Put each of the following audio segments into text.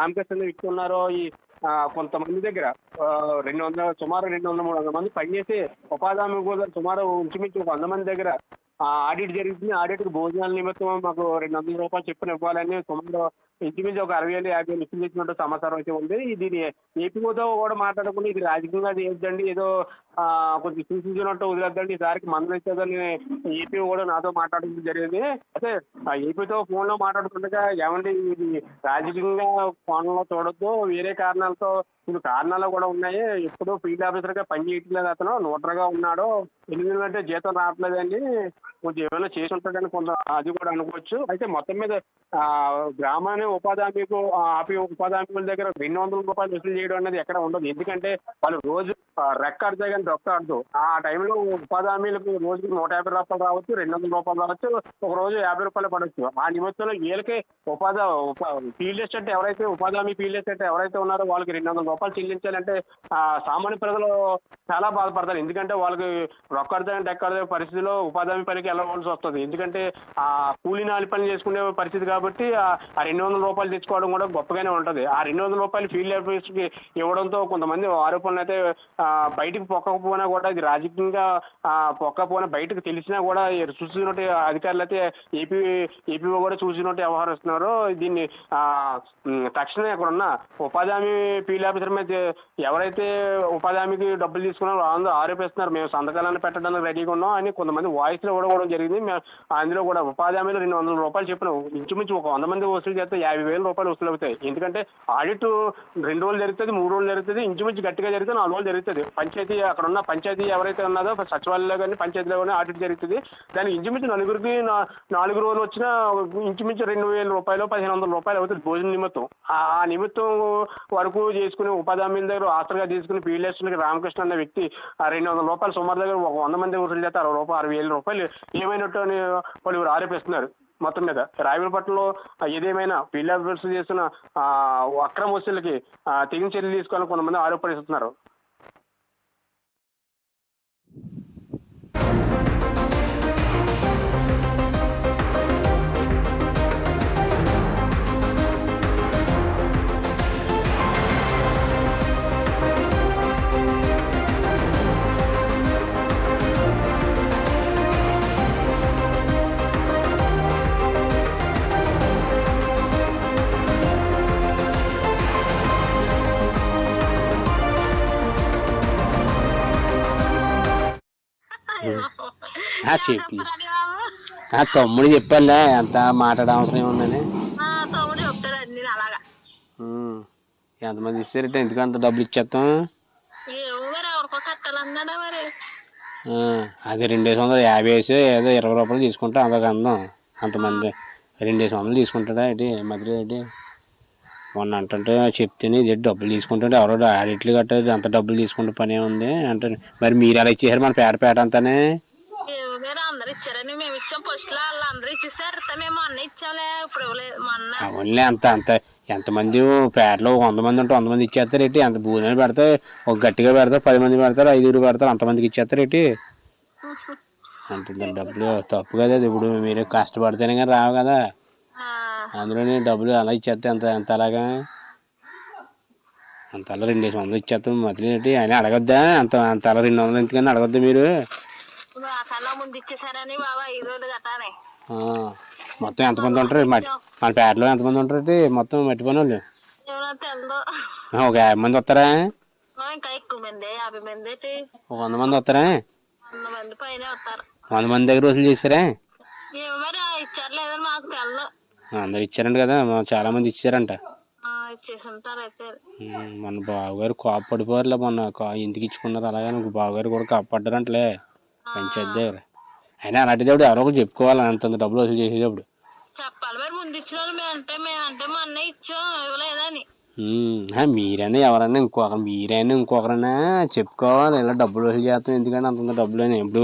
రామకృష్ణ అనే వ్యక్తి ఉన్నారో ఈ కొంతమంది దగ్గర సుమారు 200-300 మంది పనిచేసి ఉపాధి హామీ కూడా సుమారు ఇంచుమించు 100 మంది దగ్గర ఆడిట్ జరుగుతుంది. ఆడిట్కి భోజనాల నిమిత్తం మాకు ₹200 చొప్పున ఇవ్వాలని సుమారు ఇంచుమించు ఒక 60,000-50,000 వసూలు చేసినట్టు సమాచారం అయితే ఉంది. దీన్ని ఏపీఓతో కూడా మాట్లాడకుండా ఇది రాజకీయంగా చేయొద్దండి, ఏదో కొంచెం చూసినట్టు వదిలేద్దండి, ఈసారికి మందం ఇచ్చేదని ఏపీ కూడా నాతో మాట్లాడడం జరిగింది. అయితే ఏపీతో ఫోన్లో మాట్లాడుతుండగా ఏమండి ఇది రాజకీయంగా కోణంలో చూడొద్దు, వేరే కారణాలతో కొన్ని కారణాలు కూడా ఉన్నాయి. ఎప్పుడూ ఫీల్డ్ ఆఫీసర్గా పని చేయట్లేదు, అతను న్యూట్రల్గా ఉన్నాడు, 8 నెలలు అంటే జీతం రావట్లేదండి, కొంచెం ఏమైనా చేసి ఉంటాడని కొంత అది కూడా అనుకోవచ్చు. అయితే మొత్తం మీద గ్రామాన్ని ఉపాధి హామీల దగ్గర ₹200 వసూలు చేయడం అనేది ఎక్కడ ఉండదు. ఎందుకంటే వాళ్ళు రోజు రెక్కాడితే కానీ డొక్కాడదు. ఆ టైంలో ఉపాధి హామీలకు రోజుకి ₹150 రావచ్చు, ₹200 రావచ్చు, ఒక రోజు ₹50 పడవచ్చు. ఆ నిమిత్తంలో వీళ్ళకి ఫీల్డ్ ఎస్టేట్ ఎవరైతే ఉపాధి హామీ ఫీల్డ్ ఎస్టేట్ ఎవరైతే ఉన్నారో వాళ్ళకి ₹200 చెల్లించాలంటే సామాన్య ప్రజలు చాలా బాధపడతారు. ఎందుకంటే వాళ్ళకి డెక్కాడదే పరిస్థితిలో ఉపాధి హామీ పనికి వెళ్ళవలసి వస్తుంది. ఎందుకంటే ఆ కూలీ నాలి పని చేసుకునే పరిస్థితి కాబట్టి ఆ ₹200 తెచ్చుకోవడం కూడా గొప్పగానే ఉంటుంది. ఆ ₹200 ఫీల్డ్ ఆఫీస్కి ఇవ్వడంతో కొంతమంది ఆరోపణలు అయితే బయటకు పొక్కకపోయినా కూడా ఇది రాజకీయంగా పొక్కపోయినా బయటకు తెలిసినా కూడా చూసినట్టు అధికారులు అయితే ఏపీఓ కూడా చూసినట్టు వ్యవహరిస్తున్నారు. దీన్ని తక్షణమే అక్కడ ఉన్న ఉపాధి హామీ ఫీల్డ్ ఆఫీసర్ మీద ఎవరైతే ఉపాధి హామీకి డబ్బులు తీసుకున్నారో అందరూ ఆరోపిస్తున్నారు, మేము సంతకాలను పెట్టడానికి రెడీగా ఉన్నాం అని కొంతమంది వాయిస్లో ఇవ్వడం జరిగింది. అందులో కూడా ఉపాధి హామీలో ₹200 చెప్పిన ఇంచుమించు ఒక 100 మంది వసూలు చేస్తే ₹50,000 వసూలు అవుతాయి. ఎందుకంటే ఆడిట్ 2 రోజులు జరుగుతుంది, 3 రోజులు జరుగుతుంది, ఇంచుమించు గట్టిగా జరిగితే 4 రోజులు జరుగుతుంది. పంచాయతీ అక్కడ ఉన్న పంచాయతీ ఎవరైతే ఉన్నదో సచివాలయంలో కానీ పంచాయతీలో కానీ ఆడిట్ జరుగుతుంది. దానికి ఇంచుమించు నలుగురికి 4 రోజులు వచ్చినా ఇంచుమించు ₹2,000 1,500 అవుతుంది భోజన నిమిత్తం. ఆ నిమిత్తం వరకు చేసుకుని ఉపాధి హామీల దగ్గర ఆసరగా తీసుకుని ఫీల్డ్ అసిస్టెంట్కి రామకృష్ణ అనే వ్యక్తి ₹200 సుమారు దగ్గర ఒక 100 మంది వసూలు చేస్తే ₹60,000 ఏమైనట్టు అని పలువురు ఆరోపిస్తున్నారు. మొత్తం మీద రాయవరపట్నంలో ఏదేమైనా ఫీల్డ్ ఆఫీసర్స్ చేస్తున్న అక్రమ వసూళ్ళకి తగిన చర్యలు తీసుకోవాలని కొంతమంది ఆరోపిస్తున్నారు. చెప్పి తమ్ముడు చెప్పాలే ఎంత మాట్లాడే అవసరం ఏముందని. ఎంతమంది ఇస్తారంటే ఎందుకంత డబ్బులు ఇచ్చేస్తాం. అది ₹250 వేసి ఏదో ₹20 తీసుకుంటా అదొక అందం. అంతమంది ₹200 తీసుకుంటాడా ఏంటి మధ్యలో ఏంటి మొన్న అంటుంటే చెప్తేనే ఇది డబ్బులు తీసుకుంటుంటే ఎవరో ఆడిట్లు కట్టారు అంత డబ్బులు తీసుకుంటే పని ఏముంది అంటే మరి మీరు ఎలా ఇచ్చేసారు మన పేట అంతానే. అందరు ఇచ్చారని మేము ఇచ్చాం, ఫస్ట్ లో వాళ్ళు అందరూ ఇచ్చేసారు, మేము మొన్న ఇచ్చాంలే ఇప్పుడు ఇవ్వలేదు. మొన్న అవునులే అంత ఎంతమంది పేటలో 100 మంది ఉంటే 100 మంది ఇచ్చేస్తారు ఏంటి, అంత భోజనాలు పెడితే ఒక గట్టిగా పెడతారు 10 మంది పెడతారు 5 పెడతారు అంతమందికి ఇచ్చేస్తారు ఏంటి. అంత డబ్బులు తప్పు కదా అది. ఇప్పుడు మీరు కష్టపడితేనే కానీ రావు కదా, అందులోని డబ్బులు అలా ఇచ్చేస్తే ఎంత అలాగా అంత అలా ₹200 ఇచ్చేస్తాం మధ్యలో ఏంటి అని అడగద్దా. అంత అలా $200 ఎందుకని అడగద్దా మీరు. ముందు ఇచ్చేసారని బాబా 5 రోజులు గతానే. మొత్తం ఎంతమంది ఉంటారు మన పేటలో ఎంతమంది ఉంటారు మొత్తం మట్టి పని వాళ్ళు? ఒక 50 మంది వస్తారా? ఇంకా ఎక్కువ మంది 50 మంది ఒక 100 మంది వస్తారా? 100 మంది పైన వస్తారు. 100 మంది దగ్గర వసూలు చేస్తారా? మరి ఇచ్చారు లేదని మాకు తెలదు. అందరు ఇచ్చారంట కదా, చాలా మంది ఇచ్చారంట. మన బావగారు కాపాడిపోయారులే మొన్న ఇంటికి ఇచ్చుకున్నారు అలాగే బావగారు కూడా కాపాడ్డారంటలే పంచాయతీ దగ్గర. అయినా అలాంటిదేప్పుడు ఎవరో ఒకరు చెప్పుకోవాలి అంత డబ్బులు వసూలు చేసేటప్పుడు. చెప్పాలి మరి ముందు ఇచ్చిన వాళ్ళు మేమంటే మా అన్న ఇచ్చాం ఇవ్వలేదని. మీరైనా ఎవరైనా ఇంకొకరైనా చెప్పుకోవాలి ఇలా డబ్బులు వసూలు చేస్తాం ఎందుకంటే అంత డబ్బులు అని. ఇప్పుడు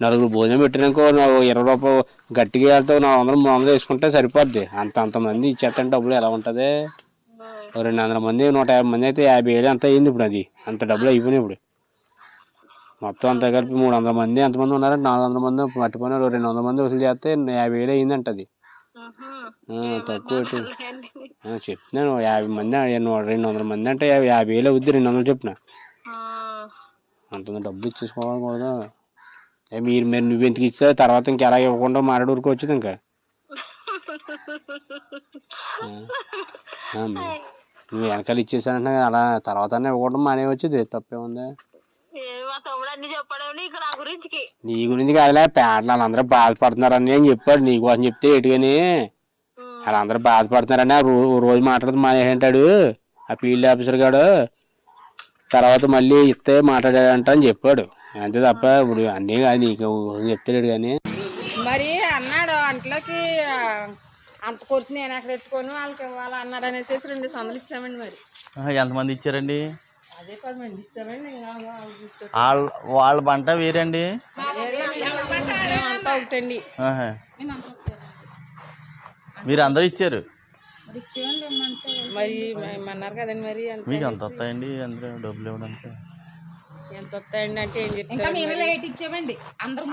నలుగురు భోజనం పెట్టినాకో ₹20 గట్టిగా వెళ్తావు 400-300 వేసుకుంటే సరిపోద్ది. అంతమంది ఇచ్చేస్తాను డబ్బులు ఎలా ఉంటుంది. 200 మంది 150 మంది అయితే 50,000 అంత అయింది ఇప్పుడు. అది అంత డబ్బులు అయిపోయినాయి ఇప్పుడు. మొత్తం అంతా కలిపి 300 మంది ఎంతమంది ఉన్నారంటే 400 మంది పట్టుకొని 200 మంది వసూలు చేస్తే 50,000 అయిందంట. అది తక్కువ చెప్తున్నాను 50 మంది 200 మంది అంటే 50,000 అవుద్ది 200 చెప్తున్నా అంత డబ్బులు ఇచ్చేసుకోవాలి. మీరు నువ్వు ఎందుకు ఇచ్చా తర్వాత ఇంకెలా ఇవ్వకుండా మాట్లాడి ఊరుకోవచ్చుది ఇంకా. నువ్వు వెనకాల ఇచ్చేసానంటే అలా తర్వాత ఇవ్వకుండా మానేవచ్చుది, తప్పే ఉంది. నీ గురించి కాదులే, పేటలు వాళ్ళందరూ బాధపడుతున్నారని అని చెప్పాడు. నీకోసం చెప్తే ఎటుగాని వాళ్ళందరూ బాధపడుతున్నారని రోజు మాట్లాడుతూ మానేంటాడు ఆ ఫీల్డ్ ఆఫీసర్ గాడు. తర్వాత మళ్ళీ ఇస్తే మాట్లాడాడంట అని చెప్పాడు, అంతే తప్ప ఇప్పుడు అన్నీ కాదు నీకు చెప్తాడు కానీ. మరి అన్నాడు అంట్లోకి అంత కోర్సు నేను ఎక్కడ ఎత్తుకోను వాళ్ళకి ఇవ్వాలి అన్నారు అనేసి 200 ఇచ్చామండి. మరి ఎంతమంది ఇచ్చారండి? అదే 10 మంది ఇచ్చామండి. వాళ్ళ పంట వేరండి, అంతా ఒకటండి. మీరు అందరూ ఇచ్చారు మరి అన్నారు కదండి. మరి మీకు ఎంత వస్తాయండి అందరూ డబ్బులు ఇవ్వడానికి? ఎంత వస్తాయండి అంటే ఏం చెప్తామండి. అందరూ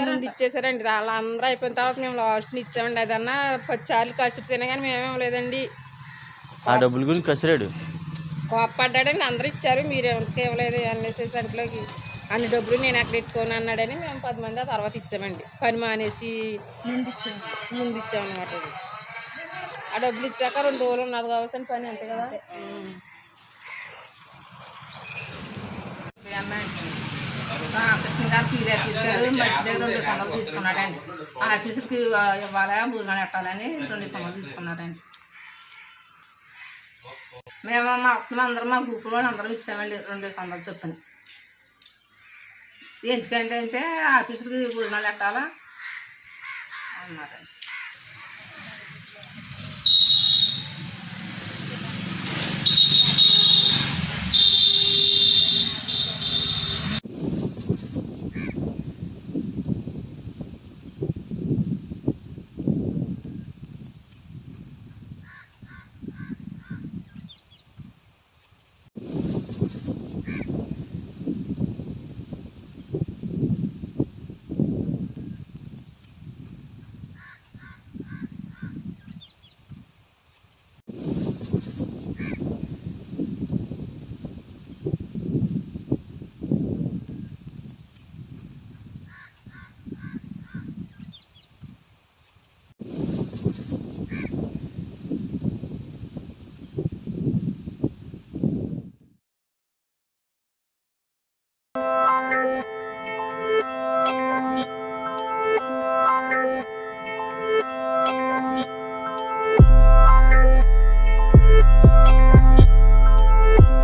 ముందు ఇచ్చేసారండి. అలా అందరూ అయిపోయిన తర్వాత మేము లాస్ట్ ఇచ్చామండి. అదన్నా 10 సార్లు కసిరితేనే కానీ మేమేం లేదండి. ఆ డబ్బుల గురించి కసిరాడు, కోప్పడ్డాడండి. అందరూ ఇచ్చారు, మీరు ఎవరికి ఇవ్వలేదు అనేసి అంట్లోకి అన్ని డబ్బులు నేను ఎక్కడ పెట్టుకోను అన్నాడని మేము 10 మంది ఆ తర్వాత ఇచ్చామండి. పని మానేసి ముందు ఇచ్చామన్నమాట. ఆ డబ్బులు ఇచ్చాక 2 రోజులు ఉన్నది కావచ్చు పని, అంతే కదా. కృష్ణ గారు పీరి ఆఫీస్ గారు మనిషి దగ్గర 200 తీసుకున్నాడండి. ఆ ఆఫీసుకి ఇవ్వాలా భోజనాలు పెట్టాలని 200 తీసుకున్నారండి. మేము మొత్తం అందరం మా గ్రూపులో అందరం ఇచ్చామండి 200 చొప్పున. ఎందుకంటే ఆఫీసుకి భోజనాలు పెట్టాలా అన్నారండి.